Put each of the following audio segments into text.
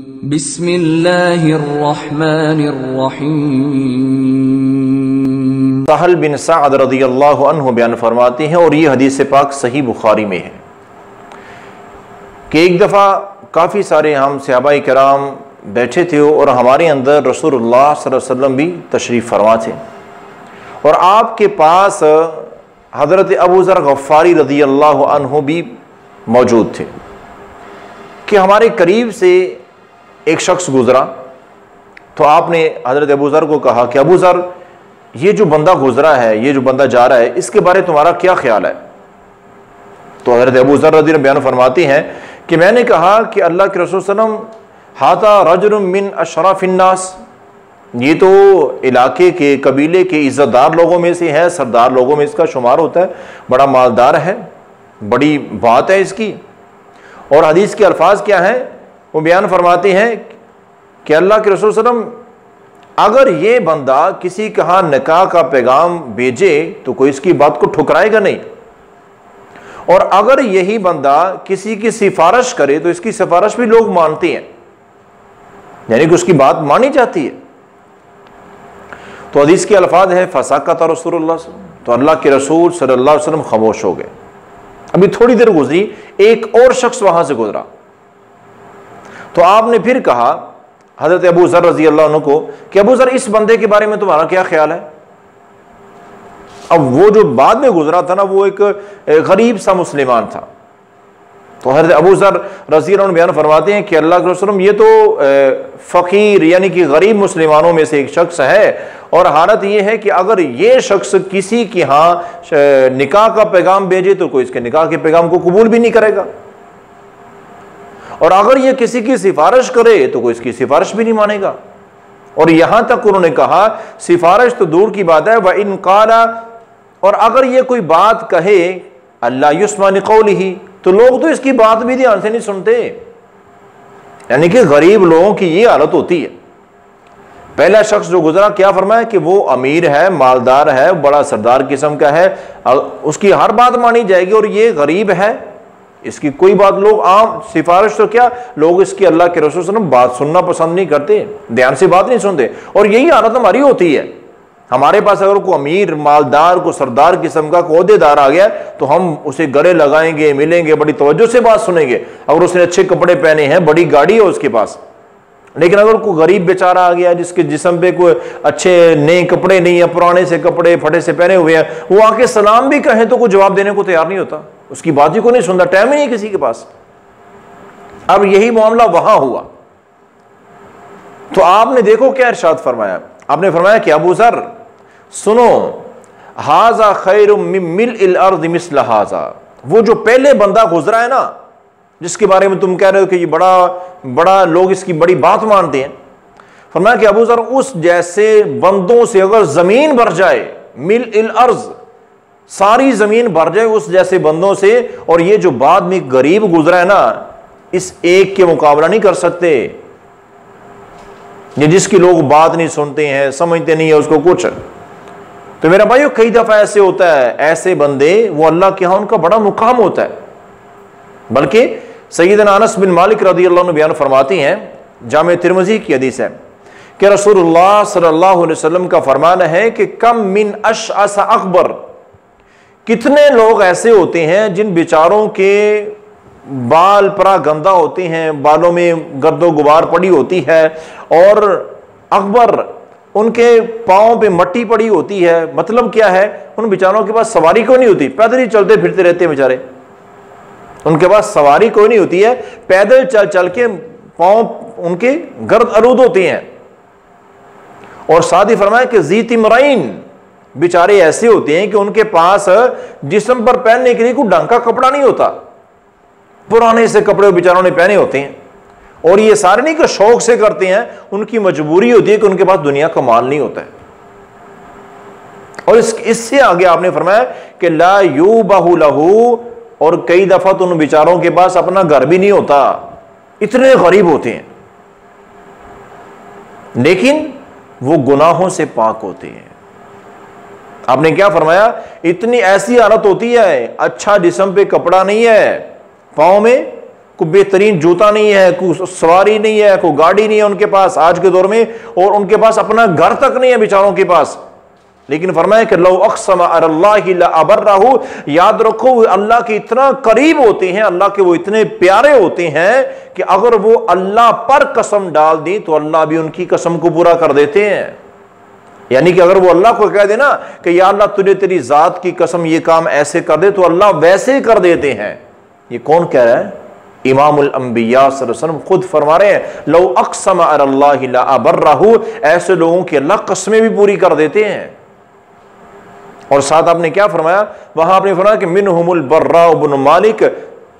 बिस्मिल्लाहिर्रहमानिर्रहीम। सहल बिन सअद रज़ियल्लाहु अन्हु बयान फरमाते हैं, और ये हदीस पाक सही बुखारी में है कि एक दफ़ा काफ़ी सारे हम सहाबाए किराम बैठे थे और हमारे अंदर रसूलुल्लाह सल्लल्लाहु अलैहि वसल्लम भी तशरीफ़ फरमा थे, और आपके पास हज़रत अबू ज़र गफ़ारी रज़ियल्लाहु अन्हु भी मौजूद थे कि हमारे करीब से एक शख्स गुज़रा। तो आपने हज़रत अबू ज़र को कहा कि अबू ज़र, ये जो बंदा गुज़रा है, ये जो बंदा जा रहा है, इसके बारे तुम्हारा क्या ख्याल है? तो हज़रत अबू ज़र रज़ियल्लाहु अन्हु बयान फरमाती हैं कि मैंने कहा कि अल्लाह के रसूल सल्लल्लाहु अलैहि वसल्लम, हाता रजुलुम मिन अशराफिन्नास, ये तो इलाके के कबीले के इज़्ज़तदार लोगों में से है, सरदार लोगों में इसका शुमार होता है, बड़ा मालदार है, बड़ी बात है इसकी। और हदीस के अल्फाज क्या हैं, वो बयान फरमाते हैं कि अल्लाह के रसूल सल्लल्लाहु अलैहि वसल्लम, अगर ये बंदा किसी के यहाँ निकाह का पैगाम भेजे तो कोई इसकी बात को ठुकराएगा नहीं, और अगर यही बंदा किसी की सिफारिश करे तो इसकी सिफारिश भी लोग मानते हैं, यानी कि उसकी बात मानी जाती है। तो हदीस के अल्फाज है फसाकत रसूलुल्लाह, तो अल्लाह के रसूल सल्लल्लाहु अलैहि वसल्लम खामोश हो गए। अभी थोड़ी देर गुजरी, एक और शख्स वहां से गुजरा, तो आपने फिर कहा हजरत अबू ज़र रज़ियल्लाहु अन्हु को कि अबू ज़र, इस बंदे के बारे में तुम्हारा क्या ख्याल है? अब वो जो बाद में गुजरा था ना, वो एक गरीब सा मुसलमान था। तो हज़रत अबू ज़र रज़ियल्लाहु अन्हु बयान फरमाते हैं कि अल्लाह के रसूल, ये तो फ़कीर यानी कि गरीब मुसलमानों में से एक शख्स है, और हालत ये है कि अगर ये शख्स किसी के यहाँ निकाह का पैगाम भेजे तो कोई इसके निकाह के पैगाम को कबूल भी नहीं करेगा, और अगर ये किसी की सिफारिश करे तो कोई इसकी सिफारिश भी नहीं मानेगा। और यहां तक उन्होंने कहा सिफारिश तो दूर की बात है, व इन काला, और अगर ये कोई बात कहे अल्लाह युस्मा लिक़ौलिही, तो लोग तो इसकी बात भी ध्यान से नहीं सुनते। यानी कि गरीब लोगों की ये हालत होती है। पहला शख्स जो गुजरा, क्या फरमाया कि वो अमीर है, मालदार है, बड़ा सरदार किस्म का है, उसकी हर बात मानी जाएगी, और ये गरीब है, इसकी कोई बात लोग आम सिफारिश तो क्या, लोग इसकी अल्लाह के रसूल सल्लल्लाहु अलैहि वसल्लम बात सुनना पसंद नहीं करते, ध्यान से बात नहीं सुनते। और यही हालत हमारी होती है। हमारे पास अगर कोई अमीर, मालदार, को सरदार किस्म का ओहदेदार आ गया तो हम उसे गले लगाएंगे, मिलेंगे, बड़ी तवज्जो से बात सुनेंगे। अगर उसने अच्छे कपड़े पहने हैं, बड़ी गाड़ी है उसके पास, लेकिन अगर कोई गरीब बेचारा आ गया जिसके जिस्म पे कोई अच्छे नए कपड़े नहीं है, पुराने से कपड़े फटे से पहने हुए हैं, वो आके सलाम भी कहें तो कोई जवाब देने को तैयार नहीं होता, उसकी बात ही को नहीं सुनता, टाइम ही नहीं किसी के पास। अब यही मामला वहां हुआ। तो आपने देखो क्या इरशाद फरमाया, आपने फरमाया कि अबू ज़र सुनो, हाजा खैरुम मिन मिलइल अर्ज़ मिस्ल हाजा, वो जो पहले बंदा गुजरा है ना, जिसके बारे में तुम कह रहे हो कि ये बड़ा लोग इसकी बड़ी बात मानते हैं, फरमाया कि अबू ज़र, उस जैसे बंदों से अगर जमीन भर जाए, मिलइल अर्ज़, सारी जमीन भर जाए उस जैसे बंदों से, और ये जो बाद में गरीब गुजरा है ना, इस एक के मुकाबला नहीं कर सकते। ये जिसकी लोग बात नहीं सुनते हैं, समझते नहीं है उसको कुछ। तो मेरा भाइयों, कई दफा ऐसे होता है, ऐसे बंदे वो अल्लाह के यहां उनका बड़ा मुकाम होता है। बल्कि सय्यदना अनस बिन मालिक रज़ियल्लाहु अन्हु बयान फरमाती हैं, जामे तिरमिज़ी की हदीस है कि रसूलुल्लाह सल्लल्लाहु अलैहि वसल्लम का फरमान है कि कम मिन अशअस अकबर, कितने लोग ऐसे होते हैं जिन बेचारों के बाल परा गंदा होते हैं, बालों में गर्दो गुबार पड़ी होती है, और अकबर, उनके पाँव पे मट्टी पड़ी होती है। मतलब क्या है, उन बेचारों के पास सवारी कोई नहीं होती, पैदल ही चलते फिरते रहते हैं बेचारे, उनके पास सवारी कोई नहीं होती है, पैदल चल चल के पाँव उनके गर्द आलूद होते हैं। और साथ ही फरमाया कि ज़ीतिमराइन, बेचारे ऐसे होते हैं कि उनके पास जिस्म पर पहनने के लिए कोई ढंग का कपड़ा नहीं होता, पुराने से कपड़े बेचारों ने पहने होते हैं, और ये सारे नहीं कि शौक से करते हैं, उनकी मजबूरी होती है कि उनके पास दुनिया का माल नहीं होता है। और इससे आगे आपने फरमाया कि ला युबहु लहू, और कई दफा तो उन बेचारों के पास अपना घर भी नहीं होता, इतने गरीब होते हैं, लेकिन वो गुनाहों से पाक होते हैं। आपने क्या फरमाया, इतनी ऐसी हालत होती है, अच्छा जिस्म पे कपड़ा नहीं है, पाँव में कोई बेहतरीन जूता नहीं है, कोई सवारी नहीं है, कोई गाड़ी नहीं है उनके पास आज के दौर में, और उनके पास अपना घर तक नहीं है बेचारों के पास। लेकिन फरमाया कि लौ अक़सम अलल्लाहि लअबर्रहु, याद रखो वो अल्लाह के इतना करीब होते हैं, अल्लाह के वो इतने प्यारे होते हैं कि अगर वो अल्लाह पर कसम डाल दी तो अल्लाह भी उनकी कसम को पूरा कर देते हैं। यानी कि अगर वो अल्लाह को कह देना कि या अल्लाह तुझे तेरी जात की कसम ये काम ऐसे कर दे, तो अल्लाह वैसे कर देते हैं। ये कौन कह रहा है? इमामुल अंबिया सल्लल्लाहु अलैहि वसल्लम खुद फरमा रहे हैं, लौ अक़सम अलल्लाहि लअबर्रहु, ऐसे लोगों की अल्लाह कसमें भी पूरी कर देते हैं। और साथ आपने क्या फरमाया, वहां आपने फरमाया कि मिनहुमुल बर्रा इब्न मालिक,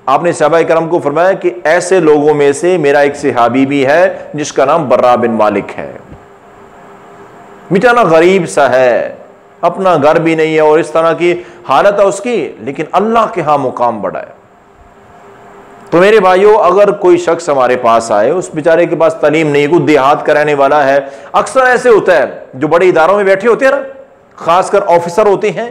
आपने सहाबा करम को फरमाया कि ऐसे लोगों में से मेरा एक सहाबी भी है जिसका नाम बर्रा बिन मालिक है। मिटाना गरीब सा है, अपना घर भी नहीं है और इस तरह की हालत है उसकी, लेकिन अल्लाह के यहां मुकाम बड़ा है। तो मेरे भाइयों, अगर कोई शख्स हमारे पास आए, उस बेचारे के पास तालीम नहीं, कोई देहात कराने वाला है, अक्सर ऐसे होता है जो बड़े इदारों में बैठे होते हैं ना, खासकर ऑफिसर होते हैं,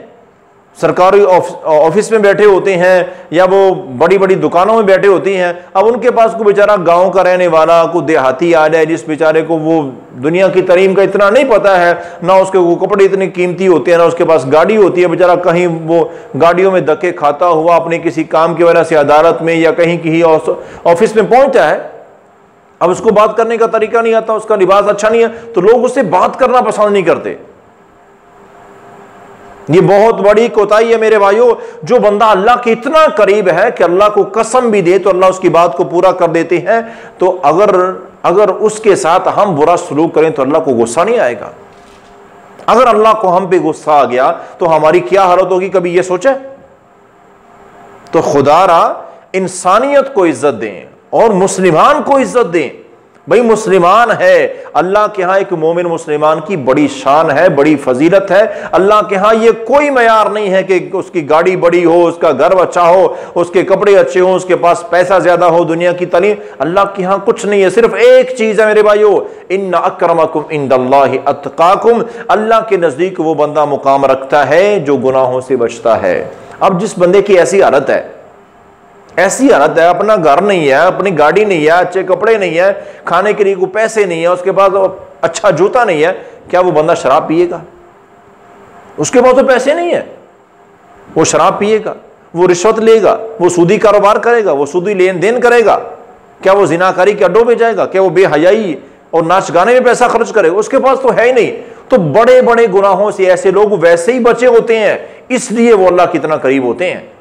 सरकारी ऑफिस में बैठे होते हैं, या वो बड़ी बड़ी दुकानों में बैठे होती हैं। अब उनके पास कोई बेचारा गांव का रहने वाला, कोई देहाती आ जाए जिस बेचारे को वो दुनिया की तालीम का इतना नहीं पता है, ना उसके वो कपड़े इतने कीमती होते हैं, ना उसके पास गाड़ी होती है, बेचारा कहीं वो गाड़ियों में धक्के खाता हुआ अपने किसी काम की वजह से अदालत में या कहीं ऑफिस में पहुंचा है। अब उसको बात करने का तरीका नहीं आता, उसका लिबास अच्छा नहीं है, तो लोग उससे बात करना पसंद नहीं करते। ये बहुत बड़ी कोताही है मेरे भाइयों। जो बंदा अल्लाह के इतना करीब है कि अल्लाह को कसम भी दे तो अल्लाह उसकी बात को पूरा कर देते हैं, तो अगर उसके साथ हम बुरा सलूक करें तो अल्लाह को गुस्सा नहीं आएगा। अगर अल्लाह को हम पे गुस्सा आ गया तो हमारी क्या हालत होगी, कभी ये सोचा? तो खुदारा इंसानियत को इज्जत दें और मुसलमान को इज्जत दें। भाई मुसलमान है, अल्लाह के यहां एक मोमिन मुसलमान की बड़ी शान है, बड़ी फजीलत है। अल्लाह के यहां ये कोई मयार नहीं है कि उसकी गाड़ी बड़ी हो, उसका घर अच्छा हो, उसके कपड़े अच्छे हो, उसके पास पैसा ज्यादा हो, दुनिया की तालीम। अल्लाह के यहां कुछ नहीं है, सिर्फ एक चीज है मेरे भाइयों, इन्ना अक्रमकुम इंदल्लाहि अत्काकुम, अल्लाह के नजदीक वो बंदा मुकाम रखता है जो गुनाहों से बचता है। अब जिस बंदे की ऐसी हालत है, अपना घर नहीं है, अपनी गाड़ी नहीं है, अच्छे कपड़े नहीं है, खाने के लिए कोई पैसे नहीं है, उसके पास अच्छा जूता नहीं है, क्या वो बंदा शराब पिएगा? उसके पास तो पैसे नहीं है, वो शराब पिएगा, वो रिश्वत लेगा, वो सूदी कारोबार करेगा, वो सूदी लेन देन करेगा? क्या वो जिनाकारी के अड्डों में जाएगा? क्या वो बेहयाई और नाच गाने में पैसा खर्च करेगा? उसके पास तो है ही नहीं। तो बड़े बड़े गुनाहों से ऐसे लोग वैसे ही बचे होते हैं, इसलिए वो अल्लाह कितना करीब होते हैं।